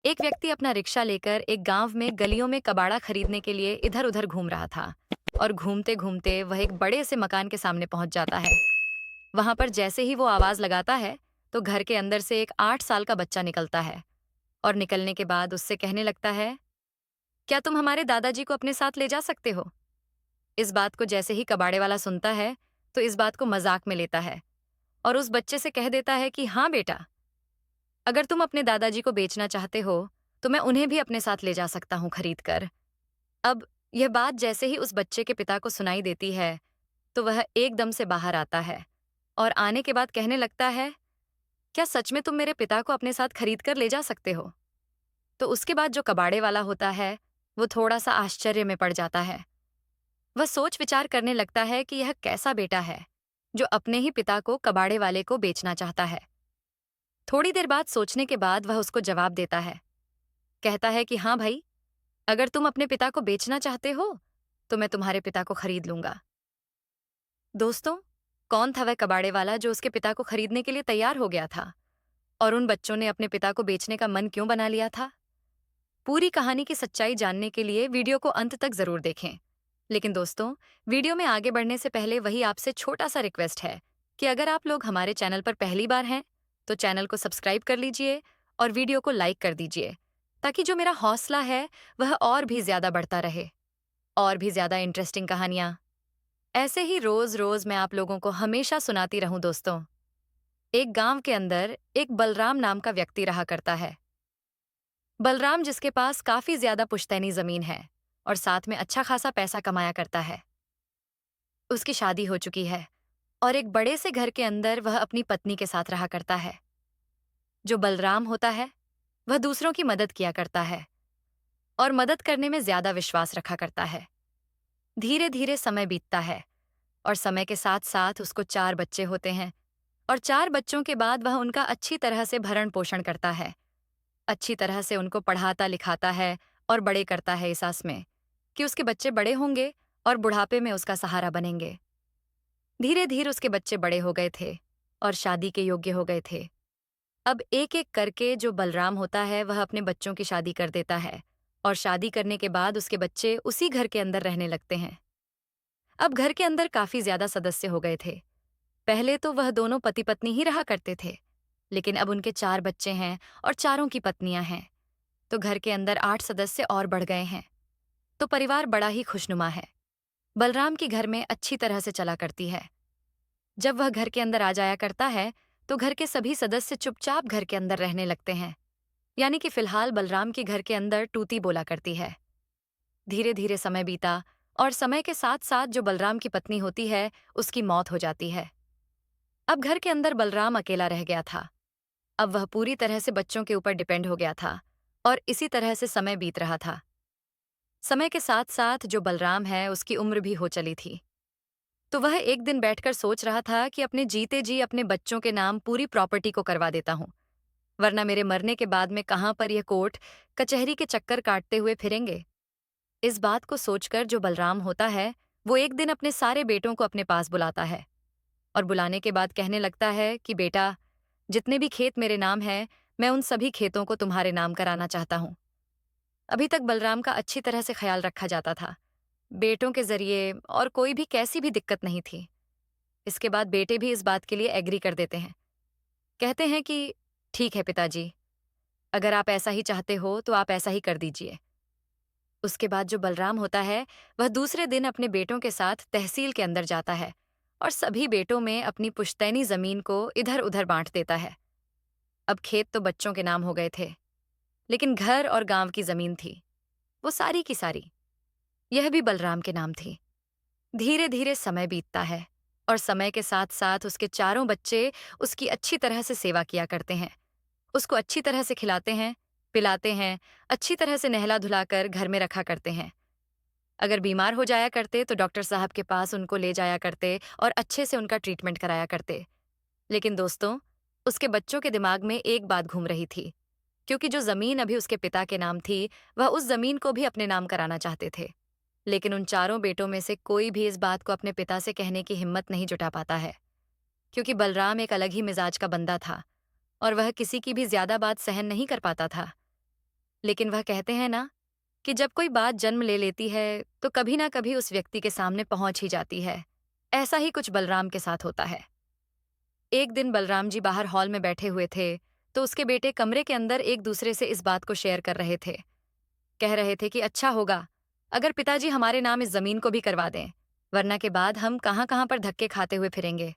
एक व्यक्ति अपना रिक्शा लेकर एक गांव में गलियों में कबाड़ा खरीदने के लिए इधर उधर घूम रहा था। और घूमते घूमते वह एक बड़े से मकान के सामने पहुंच जाता है। वहां पर जैसे ही वो आवाज लगाता है तो घर के अंदर से एक 8 साल का बच्चा निकलता है। और निकलने के बाद उससे कहने लगता है, क्या तुम हमारे दादाजी को अपने साथ ले जा सकते हो? इस बात को जैसे ही कबाड़े वाला सुनता है तो इस बात को मजाक में लेता है और उस बच्चे से कह देता है कि हाँ बेटा, अगर तुम अपने दादाजी को बेचना चाहते हो तो मैं उन्हें भी अपने साथ ले जा सकता हूँ खरीद कर। अब यह बात जैसे ही उस बच्चे के पिता को सुनाई देती है तो वह एकदम से बाहर आता है और आने के बाद कहने लगता है, क्या सच में तुम मेरे पिता को अपने साथ खरीद कर ले जा सकते हो? तो उसके बाद जो कबाड़े वाला होता है वो थोड़ा सा आश्चर्य में पड़ जाता है। वह सोच विचार करने लगता है कि यह कैसा बेटा है जो अपने ही पिता को कबाड़े वाले को बेचना चाहता है। थोड़ी देर बाद सोचने के बाद वह उसको जवाब देता है। कहता है कि हाँ भाई, अगर तुम अपने पिता को बेचना चाहते हो तो मैं तुम्हारे पिता को खरीद लूंगा। दोस्तों, कौन था वह कबाड़े वाला जो उसके पिता को खरीदने के लिए तैयार हो गया था? और उन बच्चों ने अपने पिता को बेचने का मन क्यों बना लिया था? पूरी कहानी की सच्चाई जानने के लिए वीडियो को अंत तक जरूर देखें। लेकिन दोस्तों, वीडियो में आगे बढ़ने से पहले वही आपसे छोटा सा रिक्वेस्ट है कि अगर आप लोग हमारे चैनल पर पहली बार हैं तो चैनल को सब्सक्राइब कर लीजिए और वीडियो को लाइक कर दीजिए, ताकि जो मेरा हौसला है वह और भी ज्यादा बढ़ता रहे। और भी ज्यादा इंटरेस्टिंग कहानियां ऐसे ही रोज रोज मैं आप लोगों को हमेशा सुनाती रहूं दोस्तों। एक गांव के अंदर एक बलराम नाम का व्यक्ति रहा करता है। बलराम जिसके पास काफी ज्यादा पुश्तैनी जमीन है और साथ में अच्छा खासा पैसा कमाया करता है। उसकी शादी हो चुकी है और एक बड़े से घर के अंदर वह अपनी पत्नी के साथ रहा करता है। जो बलराम होता है वह दूसरों की मदद किया करता है और मदद करने में ज्यादा विश्वास रखा करता है। धीरे धीरे समय बीतता है और समय के साथ साथ उसको 4 बच्चे होते हैं। और 4 बच्चों के बाद वह उनका अच्छी तरह से भरण पोषण करता है, अच्छी तरह से उनको पढ़ाता लिखाता है और बड़े करता है इस आस में कि उसके बच्चे बड़े होंगे और बुढ़ापे में उसका सहारा बनेंगे। धीरे धीरे उसके बच्चे बड़े हो गए थे और शादी के योग्य हो गए थे। अब एक एक करके जो बलराम होता है वह अपने बच्चों की शादी कर देता है और शादी करने के बाद उसके बच्चे उसी घर के अंदर रहने लगते हैं। अब घर के अंदर काफी ज्यादा सदस्य हो गए थे। पहले तो वह दोनों पति पत्नी ही रहा करते थे, लेकिन अब उनके 4 बच्चे हैं और चारों की पत्नियां हैं, तो घर के अंदर 8 सदस्य और बढ़ गए हैं। तो परिवार बड़ा ही खुशनुमा है। बलराम की घर में अच्छी तरह से चला करती है। जब वह घर के अंदर आ जाया करता है तो घर के सभी सदस्य चुपचाप घर के अंदर रहने लगते हैं। यानी कि फिलहाल बलराम की घर के अंदर टूती बोला करती है। धीरे धीरे समय बीता और समय के साथ साथ जो बलराम की पत्नी होती है उसकी मौत हो जाती है। अब घर के अंदर बलराम अकेला रह गया था। अब वह पूरी तरह से बच्चों के ऊपर डिपेंड हो गया था और इसी तरह से समय बीत रहा था। समय के साथ साथ जो बलराम है उसकी उम्र भी हो चली थी। तो वह एक दिन बैठकर सोच रहा था कि अपने जीते जी अपने बच्चों के नाम पूरी प्रॉपर्टी को करवा देता हूं, वरना मेरे मरने के बाद में कहां पर यह कोर्ट कचहरी के चक्कर काटते हुए फिरेंगे। इस बात को सोचकर जो बलराम होता है वो एक दिन अपने सारे बेटों को अपने पास बुलाता है और बुलाने के बाद कहने लगता है कि बेटा, जितने भी खेत मेरे नाम हैं, मैं उन सभी खेतों को तुम्हारे नाम कराना चाहता हूँ। अभी तक बलराम का अच्छी तरह से ख्याल रखा जाता था, बेटों के जरिए, और कोई भी कैसी भी दिक्कत नहीं थी। इसके बाद बेटे भी इस बात के लिए एग्री कर देते हैं। कहते हैं कि ठीक है पिताजी, अगर आप ऐसा ही चाहते हो तो आप ऐसा ही कर दीजिए। उसके बाद जो बलराम होता है वह दूसरे दिन अपने बेटों के साथ तहसील के अंदर जाता है और सभी बेटों में अपनी पुश्तैनी जमीन को इधर उधर बांट देता है। अब खेत तो बच्चों के नाम हो गए थे, लेकिन घर और गांव की जमीन थी, वो सारी की सारी यह भी बलराम के नाम थी। धीरे धीरे समय बीतता है और समय के साथ साथ उसके चारों बच्चे उसकी अच्छी तरह से सेवा किया करते हैं, उसको अच्छी तरह से खिलाते हैं, पिलाते हैं, अच्छी तरह से नहला धुलाकर घर में रखा करते हैं। अगर बीमार हो जाया करते तो डॉक्टर साहब के पास उनको ले जाया करते और अच्छे से उनका ट्रीटमेंट कराया करते। लेकिन दोस्तों, उसके बच्चों के दिमाग में एक बात घूम रही थी, क्योंकि जो जमीन अभी उसके पिता के नाम थी वह उस जमीन को भी अपने नाम कराना चाहते थे। लेकिन उन चारों बेटों में से कोई भी इस बात को अपने पिता से कहने की हिम्मत नहीं जुटा पाता है, क्योंकि बलराम एक अलग ही मिजाज का बंदा था और वह किसी की भी ज्यादा बात सहन नहीं कर पाता था। लेकिन वह कहते हैं ना कि जब कोई बात जन्म ले लेती है तो कभी ना कभी उस व्यक्ति के सामने पहुंच ही जाती है। ऐसा ही कुछ बलराम के साथ होता है। एक दिन बलराम जी बाहर हॉल में बैठे हुए थे, तो उसके बेटे कमरे के अंदर एक दूसरे से इस बात को शेयर कर रहे थे। कह रहे थे कि अच्छा होगा अगर पिताजी हमारे नाम इस जमीन को भी करवा दें, वरना के बाद हम कहां कहां पर धक्के खाते हुए फिरेंगे।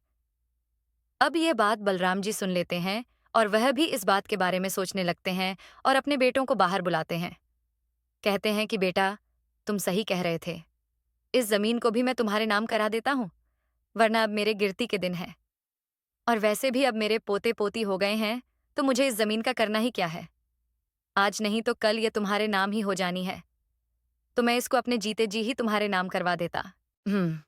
अब यह बात बलराम जी सुन लेते हैं और वह भी इस बात के बारे में सोचने लगते हैं और अपने बेटों को बाहर बुलाते हैं। कहते हैं कि बेटा, तुम सही कह रहे थे, इस जमीन को भी मैं तुम्हारे नाम करा देता हूं, वरना अब मेरे गिरती के दिन है। और वैसे भी अब मेरे पोते पोती हो गए हैं, तो मुझे इस जमीन का करना ही क्या है। आज नहीं तो कल ये तुम्हारे नाम ही हो जानी है, तो मैं इसको अपने जीते जी ही तुम्हारे नाम करवा देता। हम्म।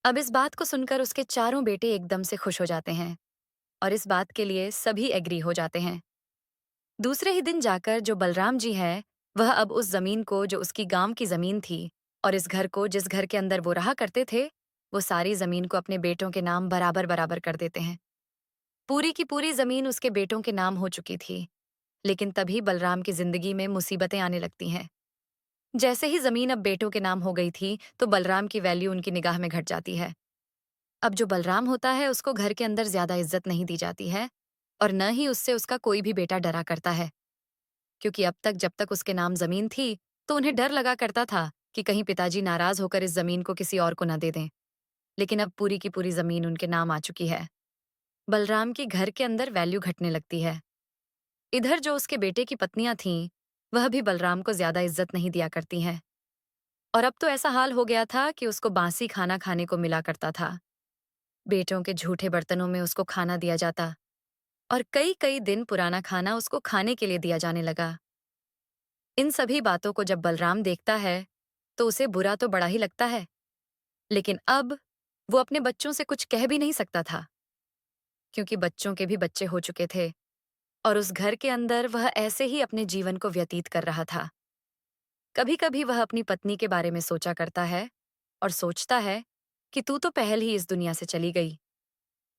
अब इस बात को सुनकर उसके चारों बेटे एकदम से खुश हो जाते हैं और इस बात के लिए सभी एग्री हो जाते हैं। दूसरे ही दिन जाकर जो बलराम जी है, वह अब उस जमीन को जो उसकी गांव की जमीन थी और इस घर को जिस घर के अंदर वो रहा करते थे, वो सारी जमीन को अपने बेटों के नाम बराबर बराबर कर देते हैं। पूरी की पूरी जमीन उसके बेटों के नाम हो चुकी थी। लेकिन तभी बलराम की जिंदगी में मुसीबतें आने लगती हैं। जैसे ही जमीन अब बेटों के नाम हो गई थी, तो बलराम की वैल्यू उनकी निगाह में घट जाती है। अब जो बलराम होता है उसको घर के अंदर ज्यादा इज्जत नहीं दी जाती है और न ही उससे उसका कोई भी बेटा डरा करता है। क्योंकि अब तक जब तक उसके नाम जमीन थी, तो उन्हें डर लगा करता था कि कहीं पिताजी नाराज होकर इस जमीन को किसी और को न दे दें। लेकिन अब पूरी की पूरी जमीन उनके नाम आ चुकी है। बलराम की घर के अंदर वैल्यू घटने लगती है। इधर जो उसके बेटे की पत्नियां थीं, वह भी बलराम को ज्यादा इज्जत नहीं दिया करती हैं। और अब तो ऐसा हाल हो गया था कि उसको बासी खाना खाने को मिला करता था। बेटों के झूठे बर्तनों में उसको खाना दिया जाता और कई कई दिन पुराना खाना उसको खाने के लिए दिया जाने लगा। इन सभी बातों को जब बलराम देखता है, तो उसे बुरा तो बड़ा ही लगता है। लेकिन अब वो अपने बच्चों से कुछ कह भी नहीं सकता था, क्योंकि बच्चों के भी बच्चे हो चुके थे और उस घर के अंदर वह ऐसे ही अपने जीवन को व्यतीत कर रहा था। कभी कभी वह अपनी पत्नी के बारे में सोचा करता है और सोचता है कि तू तो पहल ही इस दुनिया से चली गई,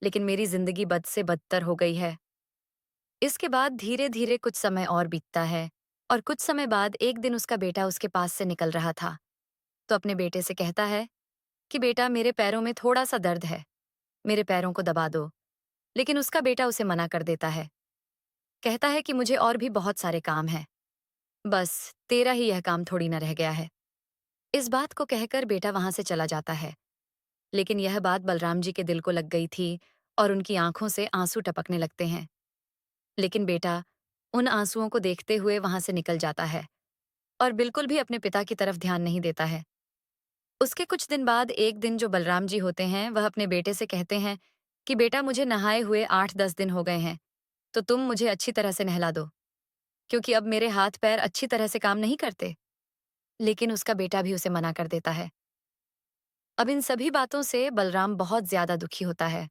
लेकिन मेरी जिंदगी बद से बदतर हो गई है। इसके बाद धीरे धीरे कुछ समय और बीतता है और कुछ समय बाद एक दिन उसका बेटा उसके पास से निकल रहा था, तो अपने बेटे से कहता है कि बेटा, मेरे पैरों में थोड़ा सा दर्द है, मेरे पैरों को दबा दो। लेकिन उसका बेटा उसे मना कर देता है। कहता है कि मुझे और भी बहुत सारे काम हैं, बस तेरा ही यह काम थोड़ी न रह गया है। इस बात को कहकर बेटा वहां से चला जाता है। लेकिन यह बात बलराम जी के दिल को लग गई थी और उनकी आंखों से आंसू टपकने लगते हैं। लेकिन बेटा उन आंसुओं को देखते हुए वहां से निकल जाता है और बिल्कुल भी अपने पिता की तरफ ध्यान नहीं देता है। उसके कुछ दिन बाद एक दिन जो बलराम जी होते हैं, वह अपने बेटे से कहते हैं कि बेटा, मुझे नहाए हुए 8-10 दिन हो गए हैं, तो तुम मुझे अच्छी तरह से नहला दो, क्योंकि अब मेरे हाथ पैर अच्छी तरह से काम नहीं करते। लेकिन उसका बेटा भी उसे मना कर देता है। अब इन सभी बातों से बलराम बहुत ज्यादा दुखी होता है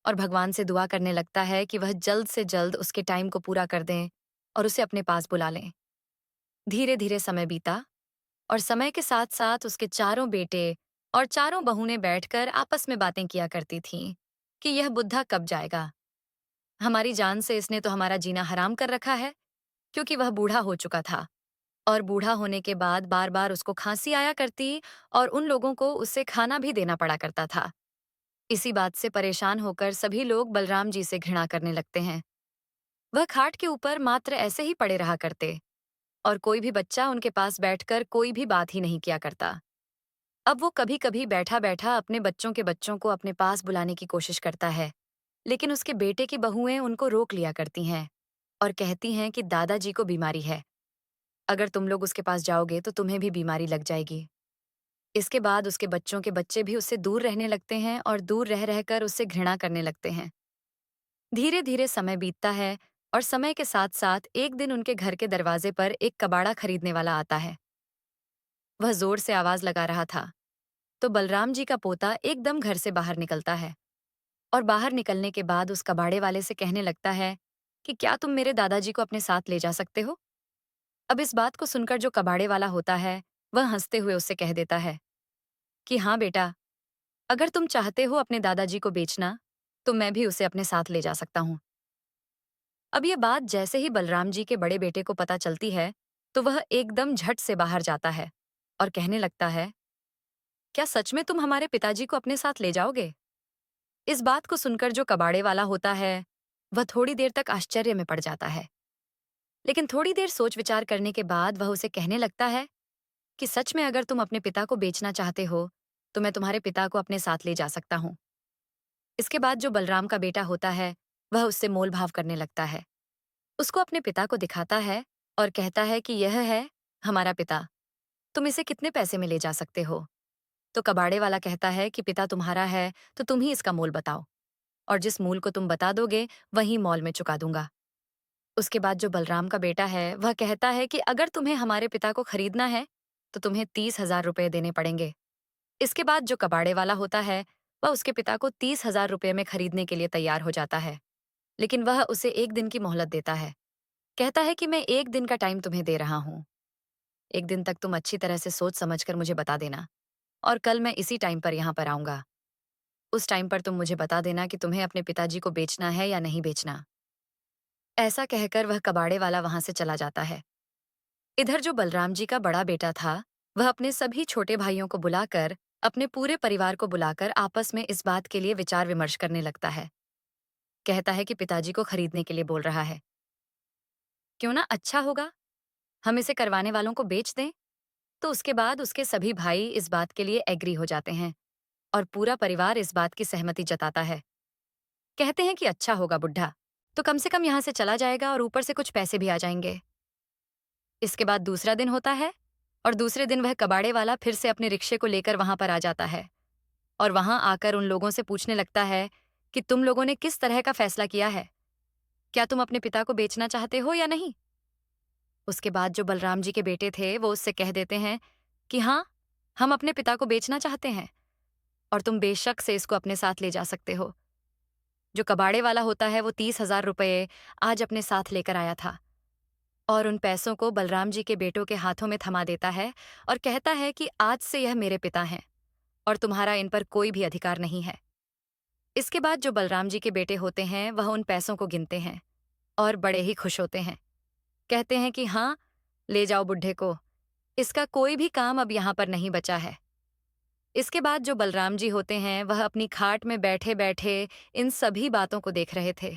और भगवान से दुआ करने लगता है कि वह जल्द से जल्द उसके टाइम को पूरा कर दें और उसे अपने पास बुला लें। धीरे धीरे समय बीता और समय के साथ साथ उसके चारों बेटे और चारों बहुएं बैठकर आपस में बातें किया करती थीं कि यह बुद्धा कब जाएगा। हमारी जान से इसने तो हमारा जीना हराम कर रखा है, क्योंकि वह बूढ़ा हो चुका था और बूढ़ा होने के बाद बार बार उसको खांसी आया करती और उन लोगों को उससे खाना भी देना पड़ा करता था। इसी बात से परेशान होकर सभी लोग बलराम जी से घृणा करने लगते हैं। वह खाट के ऊपर मात्र ऐसे ही पड़े रहा करते और कोई भी बच्चा उनके पास बैठकर कोई भी बात ही नहीं किया करता। अब वो कभी कभी बैठा बैठा अपने बच्चों के बच्चों को अपने पास बुलाने की कोशिश करता है, लेकिन उसके बेटे की बहुएं उनको रोक लिया करती हैं और कहती हैं कि दादाजी को बीमारी है, अगर तुम लोग उसके पास जाओगे तो तुम्हें भी बीमारी लग जाएगी। इसके बाद उसके बच्चों के बच्चे भी उससे दूर रहने लगते हैं और दूर रह रहकर उससे घृणा करने लगते हैं। धीरे धीरे समय बीतता है और समय के साथ साथ एक दिन उनके घर के दरवाजे पर एक कबाड़ा खरीदने वाला आता है। वह जोर से आवाज लगा रहा था, तो बलराम जी का पोता एकदम घर से बाहर निकलता है और बाहर निकलने के बाद उस कबाड़े वाले से कहने लगता है कि क्या तुम मेरे दादाजी को अपने साथ ले जा सकते हो। अब इस बात को सुनकर जो कबाड़े वाला होता है, वह हंसते हुए उससे कह देता है कि हाँ बेटा, अगर तुम चाहते हो अपने दादाजी को बेचना, तो मैं भी उसे अपने साथ ले जा सकता हूँ। अब ये बात जैसे ही बलराम जी के बड़े बेटे को पता चलती है, तो वह एकदम झट से बाहर जाता है और कहने लगता है, क्या सच में तुम हमारे पिताजी को अपने साथ ले जाओगे? इस बात को सुनकर जो कबाड़े वाला होता है, वह थोड़ी देर तक आश्चर्य में पड़ जाता है। लेकिन थोड़ी देर सोच विचार करने के बाद वह उसे कहने लगता है कि सच में अगर तुम अपने पिता को बेचना चाहते हो, तो मैं तुम्हारे पिता को अपने साथ ले जा सकता हूँ। इसके बाद जो बलराम का बेटा होता है, वह उससे मोल भाव करने लगता है। उसको अपने पिता को दिखाता है और कहता है कि यह है हमारा पिता, तुम इसे कितने पैसे में ले जा सकते हो? तो कबाड़े वाला कहता है कि पिता तुम्हारा है, तो तुम ही इसका मोल बताओ, और जिस मूल को तुम बता दोगे, वही मॉल में चुका दूंगा। उसके बाद जो बलराम का बेटा है, वह कहता है कि अगर तुम्हें हमारे पिता को खरीदना है, तो तुम्हें 30,000 रुपये देने पड़ेंगे। इसके बाद जो कबाड़े वाला होता है, वह उसके पिता को 30,000 रुपये में खरीदने के लिए तैयार हो जाता है। लेकिन वह उसे 1 दिन की मोहलत देता है। कहता है कि मैं 1 दिन का टाइम तुम्हें दे रहा हूँ। 1 दिन तक तुम अच्छी तरह से सोच समझ कर मुझे बता देना, और कल मैं इसी टाइम पर यहाँ पर आऊंगा। उस टाइम पर तुम मुझे बता देना कि तुम्हें अपने पिताजी को बेचना है या नहीं बेचना। ऐसा कहकर वह कबाड़े वाला वहां से चला जाता है। इधर जो बलराम जी का बड़ा बेटा था, वह अपने सभी छोटे भाइयों को बुलाकर, अपने पूरे परिवार को बुलाकर आपस में इस बात के लिए विचार विमर्श करने लगता है। कहता है कि पिताजी को खरीदने के लिए बोल रहा है। क्यों ना अच्छा होगा, हम इसे करवाने वालों को बेच दें। तो उसके बाद उसके सभी भाई इस बात के लिए एग्री हो जाते हैं और पूरा परिवार इस बात की सहमति जताता है। कहते हैं कि अच्छा होगा बुड्ढा, तो कम से कम यहाँ से चला जाएगा और ऊपर से कुछ पैसे भी आ जाएंगे। इसके बाद दूसरा दिन होता है और दूसरे दिन वह कबाड़े वाला फिर से अपने रिक्शे को लेकर वहां पर आ जाता है और वहां आकर उन लोगों से पूछने लगता है कि तुम लोगों ने किस तरह का फैसला किया है? क्या तुम अपने पिता को बेचना चाहते हो या नहीं? उसके बाद जो बलराम जी के बेटे थे, वो उससे कह देते हैं कि हाँ, हम अपने पिता को बेचना चाहते हैं और तुम बेशक से इसको अपने साथ ले जा सकते हो। जो कबाड़े वाला होता है, वो 30,000 रुपये आज अपने साथ लेकर आया था और उन पैसों को बलराम जी के बेटों के हाथों में थमा देता है और कहता है कि आज से यह मेरे पिता हैं और तुम्हारा इन पर कोई भी अधिकार नहीं है। इसके बाद जो बलराम जी के बेटे होते हैं, वह उन पैसों को गिनते हैं और बड़े ही खुश होते हैं। कहते हैं कि हाँ, ले जाओ बुड्ढे को, इसका कोई भी काम अब यहाँ पर नहीं बचा है। इसके बाद जो बलराम जी होते हैं, वह अपनी खाट में बैठे बैठे इन सभी बातों को देख रहे थे।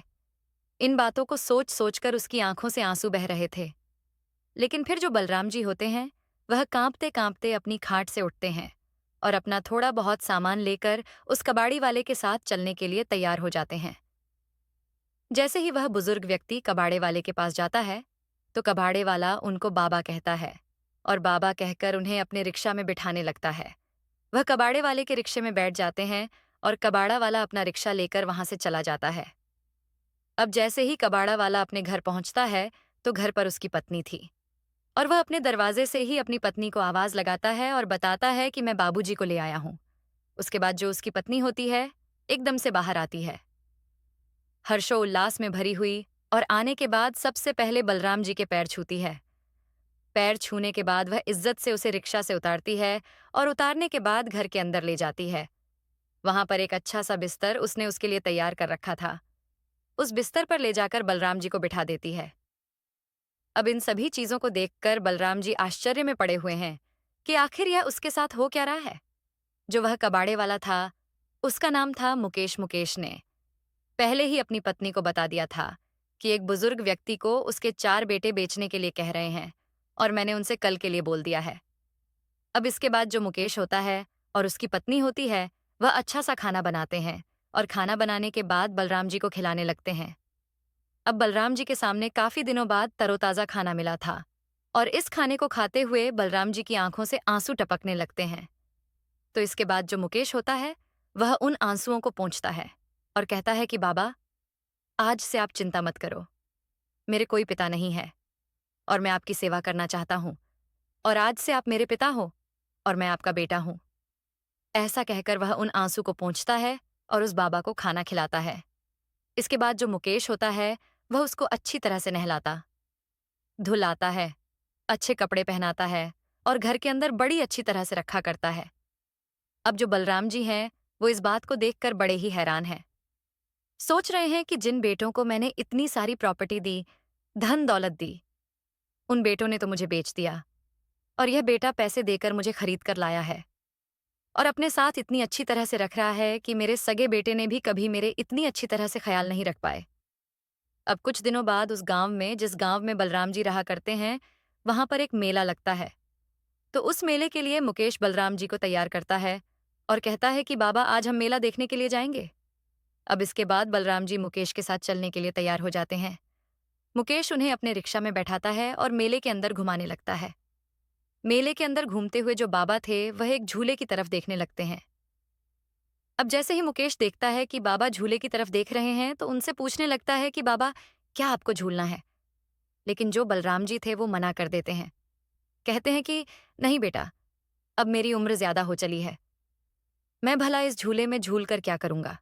इन बातों को सोच सोचकर उसकी आंखों से आंसू बह रहे थे। लेकिन फिर जो बलराम जी होते हैं, वह कांपते कांपते अपनी खाट से उठते हैं और अपना थोड़ा बहुत सामान लेकर उस कबाड़ी वाले के साथ चलने के लिए तैयार हो जाते हैं। जैसे ही वह बुजुर्ग व्यक्ति कबाड़े वाले के पास जाता है, तो कबाड़े वाला उनको बाबा कहता है और बाबा कहकर उन्हें अपने रिक्शा में बिठाने लगता है। वह कबाड़े वाले के रिक्शे में बैठ जाते हैं और कबाड़ा वाला अपना रिक्शा लेकर वहां से चला जाता है। अब जैसे ही कबाड़ा वाला अपने घर पहुंचता है, तो घर पर उसकी पत्नी थी और वह अपने दरवाजे से ही अपनी पत्नी को आवाज लगाता है और बताता है कि मैं बाबूजी को ले आया हूं। उसके बाद जो उसकी पत्नी होती है, एकदम से बाहर आती है, हर्षोल्लास में भरी हुई, और आने के बाद सबसे पहले बलराम जी के पैर छूती है। पैर छूने के बाद वह इज्जत से उसे रिक्शा से उतारती है और उतारने के बाद घर के अंदर ले जाती है। वहां पर एक अच्छा सा बिस्तर उसने उसके लिए तैयार कर रखा था। उस बिस्तर पर ले जाकर बलराम जी को बिठा देती है। अब इन सभी चीजों को देखकर बलराम जी आश्चर्य में पड़े हुए हैं कि आखिर यह उसके साथ हो क्या रहा है। जो वह कबाड़े वाला था, उसका नाम था मुकेश। मुकेश ने पहले ही अपनी पत्नी को बता दिया था कि एक बुजुर्ग व्यक्ति को उसके 4 बेटे बेचने के लिए कह रहे हैं और मैंने उनसे कल के लिए बोल दिया है। अब इसके बाद जो मुकेश होता है और उसकी पत्नी होती है, वह अच्छा सा खाना बनाते हैं और खाना बनाने के बाद बलराम जी को खिलाने लगते हैं। अब बलराम जी के सामने काफी दिनों बाद तरोताजा खाना मिला था और इस खाने को खाते हुए बलराम जी की आंखों से आंसू टपकने लगते हैं। तो इसके बाद जो मुकेश होता है, वह उन आंसुओं को पोंछता है और कहता है कि बाबा, आज से आप चिंता मत करो, मेरे कोई पिता नहीं है और मैं आपकी सेवा करना चाहता हूँ, और आज से आप मेरे पिता हो और मैं आपका बेटा हूँ। ऐसा कहकर वह उन आंसू को पोंछता है और उस बाबा को खाना खिलाता है। इसके बाद जो मुकेश होता है, वह उसको अच्छी तरह से नहलाता, धुलाता है, अच्छे कपड़े पहनाता है और घर के अंदर बड़ी अच्छी तरह से रखा करता है। अब जो बलराम जी हैं, वो इस बात को देखकर बड़े ही हैरान हैं। सोच रहे हैं कि जिन बेटों को मैंने इतनी सारी प्रॉपर्टी दी, धन दौलत दी, उन बेटों ने तो मुझे बेच दिया और यह बेटा पैसे देकर मुझे खरीद कर लाया है और अपने साथ इतनी अच्छी तरह से रख रहा है कि मेरे सगे बेटे ने भी कभी मेरे इतनी अच्छी तरह से ख्याल नहीं रख पाए। अब कुछ दिनों बाद उस गांव में, जिस गांव में बलराम जी रहा करते हैं, वहां पर एक मेला लगता है। तो उस मेले के लिए मुकेश बलराम जी को तैयार करता है और कहता है कि बाबा, आज हम मेला देखने के लिए जाएंगे। अब इसके बाद बलराम जी मुकेश के साथ चलने के लिए तैयार हो जाते हैं। मुकेश उन्हें अपने रिक्शा में बैठाता है और मेले के अंदर घुमाने लगता है। मेले के अंदर घूमते हुए जो बाबा थे वह एक झूले की तरफ देखने लगते हैं। अब जैसे ही मुकेश देखता है कि बाबा झूले की तरफ देख रहे हैं तो उनसे पूछने लगता है कि बाबा, क्या आपको झूलना है? लेकिन जो बलराम जी थे वो मना कर देते हैं। कहते हैं कि नहीं बेटा, अब मेरी उम्र ज्यादा हो चली है, मैं भला इस झूले में झूल कर क्या करूंगा।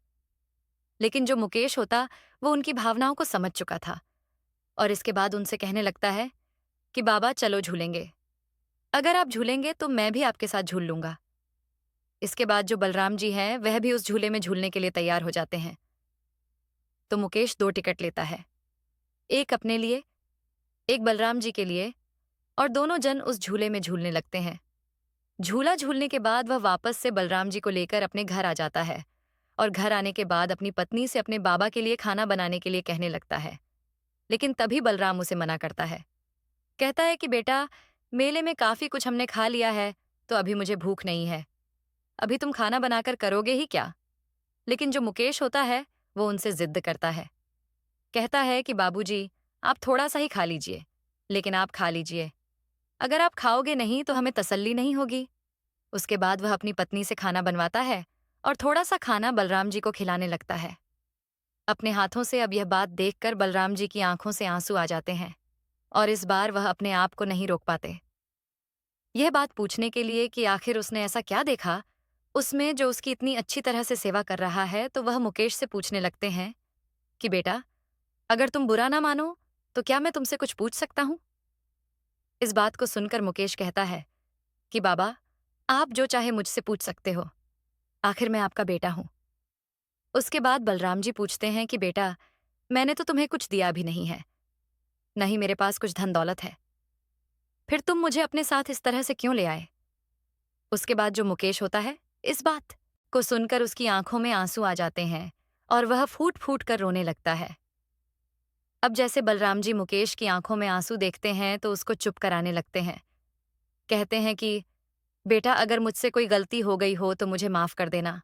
लेकिन जो मुकेश होता वो उनकी भावनाओं को समझ चुका था और इसके बाद उनसे कहने लगता है कि बाबा चलो झूलेंगे, अगर आप झूलेंगे तो मैं भी आपके साथ झूल लूंगा। इसके बाद जो बलराम जी हैं वह भी उस झूले में झूलने के लिए तैयार हो जाते हैं। तो मुकेश 2 टिकट लेता है, एक अपने लिए, एक बलराम जी के लिए, और दोनों जन उस झूले में झूलने लगते हैं। झूला झूलने के बाद वह वापस से बलराम जी को लेकर अपने घर आ जाता है और घर आने के बाद अपनी पत्नी से अपने बाबा के लिए खाना बनाने के लिए कहने लगता है। लेकिन तभी बलराम उसे मना करता है। कहता है कि बेटा, मेले में काफी कुछ हमने खा लिया है, तो अभी मुझे भूख नहीं है, अभी तुम खाना बनाकर करोगे ही क्या? लेकिन जो मुकेश होता है वो उनसे जिद करता है। कहता है कि बाबूजी, आप थोड़ा सा ही खा लीजिए, लेकिन आप खा लीजिए, अगर आप खाओगे नहीं तो हमें तसल्ली नहीं होगी। उसके बाद वह अपनी पत्नी से खाना बनवाता है और थोड़ा सा खाना बलराम जी को खिलाने लगता है। अपने हाथों से अब यह बात देखकर बलराम जी की आंखों से आंसू आ जाते हैं और इस बार वह अपने आप को नहीं रोक पाते। यह बात पूछने के लिए कि आखिर उसने ऐसा क्या देखा उसमें जो उसकी इतनी अच्छी तरह से सेवा कर रहा है, तो वह मुकेश से पूछने लगते हैं कि बेटा, अगर तुम बुरा ना मानो तो क्या मैं तुमसे कुछ पूछ सकता हूं? इस बात को सुनकर मुकेश कहता है कि बाबा, आप जो चाहे मुझसे पूछ सकते हो, आखिर मैं आपका बेटा हूं। उसके बाद बलराम जी पूछते हैं कि बेटा, मैंने तो तुम्हें कुछ दिया भी नहीं है, न ही मेरे पास कुछ धन दौलत है, फिर तुम मुझे अपने साथ इस तरह से क्यों ले आए? उसके बाद जो मुकेश होता है, इस बात को सुनकर उसकी आंखों में आंसू आ जाते हैं और वह फूट फूट कर रोने लगता है। अब जैसे बलराम जी मुकेश की आंखों में आंसू देखते हैं तो उसको चुप कराने लगते हैं। कहते हैं कि बेटा, अगर मुझसे कोई गलती हो गई हो तो मुझे माफ कर देना,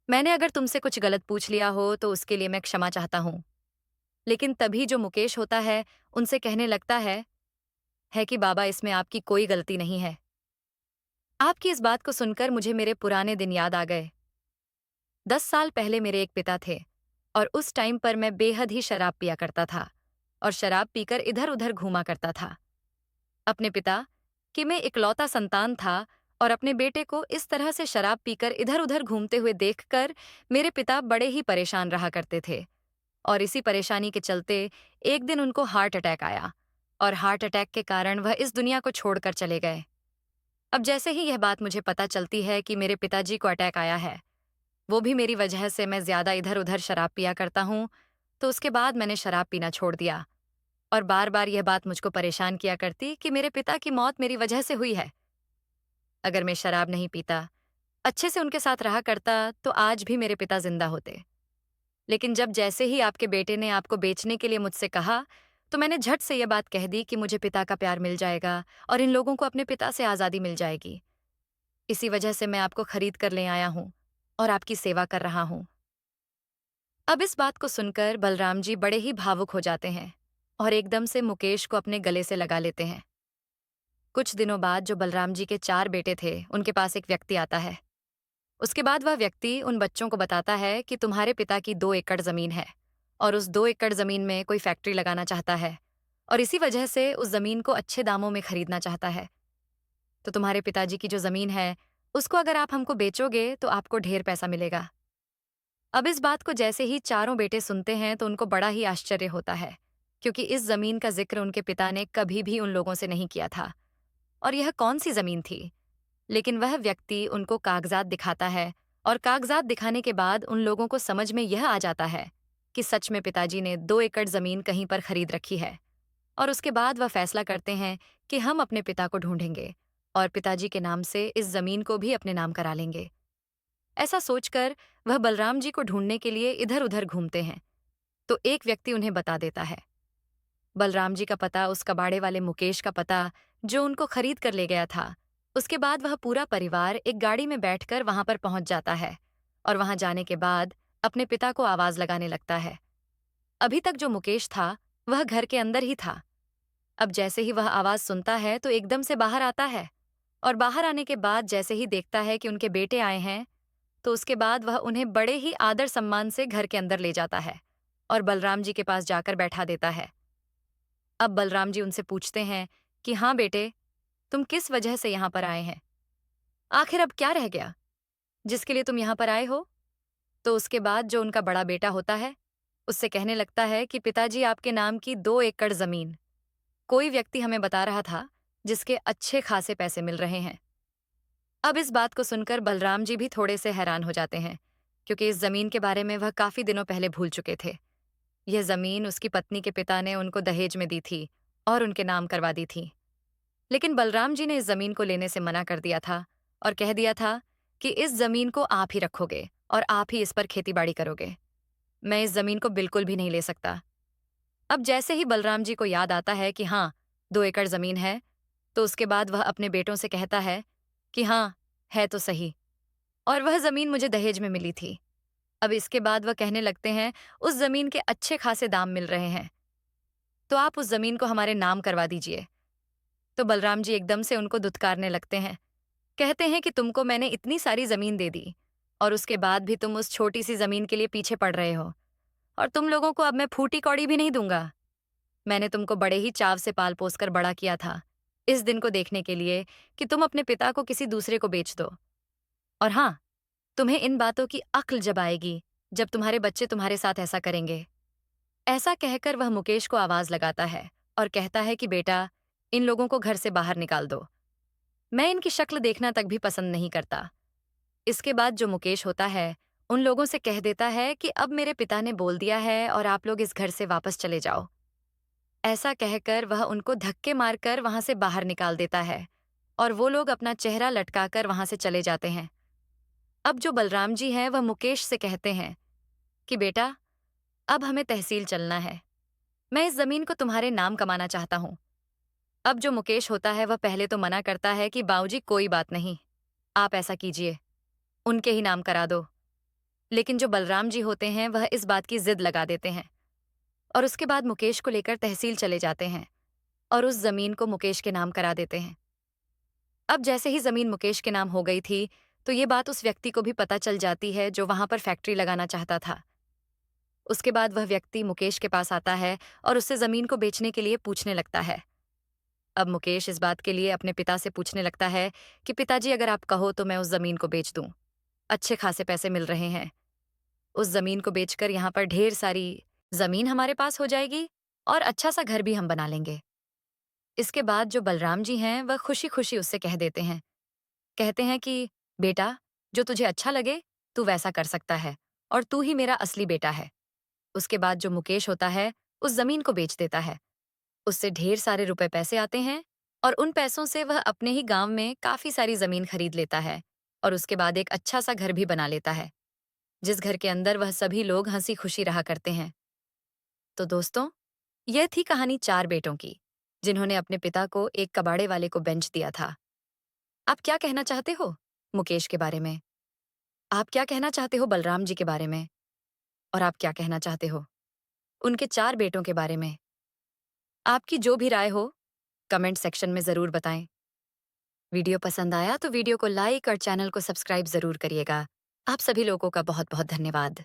मैंने अगर तुमसे कुछ गलत पूछ लिया हो तो उसके लिए मैं क्षमा चाहता हूं। लेकिन तभी जो मुकेश होता है उनसे कहने लगता है कि बाबा, इसमें आपकी कोई गलती नहीं है। आपकी इस बात को सुनकर मुझे मेरे पुराने दिन याद आ गए। 10 साल पहले मेरे एक पिता थे और उस टाइम पर मैं बेहद ही शराब पिया करता था और शराब पीकर इधर उधर घूमा करता था। अपने पिता कि मैं इकलौता संतान था और अपने बेटे को इस तरह से शराब पीकर इधर उधर घूमते हुए देखकर मेरे पिता बड़े ही परेशान रहा करते थे और इसी परेशानी के चलते एक दिन उनको हार्ट अटैक आया और हार्ट अटैक के कारण वह इस दुनिया को छोड़कर चले गए। अब जैसे ही यह बात मुझे पता चलती है कि मेरे पिताजी को अटैक आया है, वो भी मेरी वजह से मैं ज्यादा इधर उधर शराब पिया करता हूँ, तो उसके बाद मैंने शराब पीना छोड़ दिया और बार बार यह बात मुझको परेशान किया करती कि मेरे पिता की मौत मेरी वजह से हुई है। अगर मैं शराब नहीं पीता, अच्छे से उनके साथ रहा करता, तो आज भी मेरे पिता जिंदा होते। लेकिन जब जैसे ही आपके बेटे ने आपको बेचने के लिए मुझसे कहा, तो मैंने झट से यह बात कह दी कि मुझे पिता का प्यार मिल जाएगा और इन लोगों को अपने पिता से आजादी मिल जाएगी। इसी वजह से मैं आपको खरीद कर ले आया हूँ और आपकी सेवा कर रहा हूँ। अब इस बात को सुनकर बलराम जी बड़े ही भावुक हो जाते हैं और एकदम से मुकेश को अपने गले से लगा लेते हैं। कुछ दिनों बाद जो बलराम जी के 4 बेटे थे, उनके पास एक व्यक्ति आता है। उसके बाद वह व्यक्ति उन बच्चों को बताता है कि तुम्हारे पिता की 2 एकड़ जमीन है और उस 2 एकड़ जमीन में कोई फैक्ट्री लगाना चाहता है और इसी वजह से उस जमीन को अच्छे दामों में खरीदना चाहता है। तो तुम्हारे पिताजी की जो जमीन है, उसको अगर आप हमको बेचोगे तो आपको ढेर पैसा मिलेगा। अब इस बात को जैसे ही चारों बेटे सुनते हैं तो उनको बड़ा ही आश्चर्य होता है, क्योंकि इस जमीन का जिक्र उनके पिता ने कभी भी उन लोगों से नहीं किया था। और यह कौन सी जमीन थी? लेकिन वह व्यक्ति उनको कागजात दिखाता है और कागजात दिखाने के बाद उन लोगों को समझ में यह आ जाता है कि सच में पिताजी ने 2 एकड़ जमीन कहीं पर खरीद रखी है। और उसके बाद वह फैसला करते हैं कि हम अपने पिता को ढूंढेंगे और पिताजी के नाम से इस जमीन को भी अपने नाम करा लेंगे। ऐसा सोचकर वह बलराम जी को ढूंढने के लिए इधर उधर घूमते हैं, तो एक व्यक्ति उन्हें बता देता है बलराम जी का पता, उस कबाड़े वाले मुकेश का पता जो उनको खरीद कर ले गया था। उसके बाद वह पूरा परिवार एक गाड़ी में बैठकर वहां पर पहुंच जाता है और वहां जाने के बाद अपने पिता को आवाज लगाने लगता है। अभी तक जो मुकेश था वह घर के अंदर ही था। अब जैसे ही वह आवाज सुनता है तो एकदम से बाहर आता है और बाहर आने के बाद जैसे ही देखता है कि उनके बेटे आए हैं, तो उसके बाद वह उन्हें बड़े ही आदर सम्मान से घर के अंदर ले जाता है और बलराम जी के पास जाकर बैठा देता है। अब बलराम जी उनसे पूछते हैं कि हाँ बेटे, तुम किस वजह से यहाँ पर आए हैं? आखिर अब क्या रह गया जिसके लिए तुम यहाँ पर आए हो? तो उसके बाद जो उनका बड़ा बेटा होता है उससे कहने लगता है कि पिताजी, आपके नाम की 2 एकड़ जमीन कोई व्यक्ति हमें बता रहा था जिसके अच्छे खासे पैसे मिल रहे हैं। अब इस बात को सुनकर बलराम जी भी थोड़े से हैरान हो जाते हैं, क्योंकि इस जमीन के बारे में वह काफी दिनों पहले भूल चुके थे। यह जमीन उसकी पत्नी के पिता ने उनको दहेज में दी थी और उनके नाम करवा दी थी। लेकिन बलराम जी ने इस जमीन को लेने से मना कर दिया था और कह दिया था कि इस जमीन को आप ही रखोगे और आप ही इस पर खेतीबाड़ी करोगे। मैं इस जमीन को बिल्कुल भी नहीं ले सकता। अब जैसे ही बलराम जी को याद आता है कि हाँ, 2 एकड़ जमीन है, तो उसके बाद वह अपने बेटों से कहता है कि हाँ, है तो सही, और वह जमीन मुझे दहेज में मिली थी। अब इसके बाद वह कहने लगते हैं उस जमीन के अच्छे खासे दाम मिल रहे हैं, तो आप उस जमीन को हमारे नाम करवा दीजिए। तो बलराम जी एकदम से उनको धुतकारने लगते हैं, कहते हैं कि तुमको मैंने इतनी सारी जमीन दे दी और उसके बाद भी तुम उस छोटी सी जमीन के लिए पीछे पड़ रहे हो, और तुम लोगों को अब मैं फूटी कौड़ी भी नहीं दूंगा। मैंने तुमको बड़े ही चाव से पाल पोस कर बड़ा किया था, इस दिन को देखने के लिए कि तुम अपने पिता को किसी दूसरे को बेच दो। और हाँ, तुम्हें इन बातों की अक्ल जब आएगी जब तुम्हारे बच्चे तुम्हारे साथ ऐसा करेंगे। ऐसा कहकर वह मुकेश को आवाज लगाता है और कहता है कि बेटा, इन लोगों को घर से बाहर निकाल दो। मैं इनकी शक्ल देखना तक भी पसंद नहीं करता। इसके बाद जो मुकेश होता है उन लोगों से कह देता है कि अब मेरे पिता ने बोल दिया है और आप लोग इस घर से वापस चले जाओ। ऐसा कहकर वह उनको धक्के मारकर वहां से बाहर निकाल देता है और वो लोग अपना चेहरा लटकाकर वहां से चले जाते हैं। अब जो बलराम जी हैं वह मुकेश से कहते हैं कि बेटा, अब हमें तहसील चलना है। मैं इस जमीन को तुम्हारे नाम कमाना चाहता हूँ। अब जो मुकेश होता है वह पहले तो मना करता है कि बाबूजी, कोई बात नहीं, आप ऐसा कीजिए, उनके ही नाम करा दो। लेकिन जो बलराम जी होते हैं वह इस बात की जिद लगा देते हैं और उसके बाद मुकेश को लेकर तहसील चले जाते हैं और उस जमीन को मुकेश के नाम करा देते हैं। अब जैसे ही जमीन मुकेश के नाम हो गई थी, तो ये बात उस व्यक्ति को भी पता चल जाती है जो वहां पर फैक्ट्री लगाना चाहता था। उसके बाद वह व्यक्ति मुकेश के पास आता है और उससे जमीन को बेचने के लिए पूछने लगता है। अब मुकेश इस बात के लिए अपने पिता से पूछने लगता है कि पिताजी, अगर आप कहो तो मैं उस जमीन को बेच दूं, अच्छे खासे पैसे मिल रहे हैं। उस जमीन को बेचकर यहाँ पर ढेर सारी जमीन हमारे पास हो जाएगी और अच्छा सा घर भी हम बना लेंगे। इसके बाद जो बलराम जी हैं वह खुशी खुशी उससे कह देते हैं, कहते हैं कि बेटा, जो तुझे अच्छा लगे तू वैसा कर सकता है और तू ही मेरा असली बेटा है। उसके बाद जो मुकेश होता है उस जमीन को बेच देता है। उससे ढेर सारे रुपए पैसे आते हैं और उन पैसों से वह अपने ही गांव में काफी सारी जमीन खरीद लेता है और उसके बाद एक अच्छा सा घर भी बना लेता है, जिस घर के अंदर वह सभी लोग हंसी खुशी रहा करते हैं। तो दोस्तों, यह थी कहानी 4 बेटों की, जिन्होंने अपने पिता को एक कबाड़े वाले को बेच दिया था। आप क्या कहना चाहते हो मुकेश के बारे में? आप क्या कहना चाहते हो बलराम जी के बारे में? और आप क्या कहना चाहते हो उनके 4 बेटों के बारे में? आपकी जो भी राय हो कमेंट सेक्शन में जरूर बताएं। वीडियो पसंद आया तो वीडियो को लाइक और चैनल को सब्सक्राइब जरूर करिएगा। आप सभी लोगों का बहुत बहुत धन्यवाद।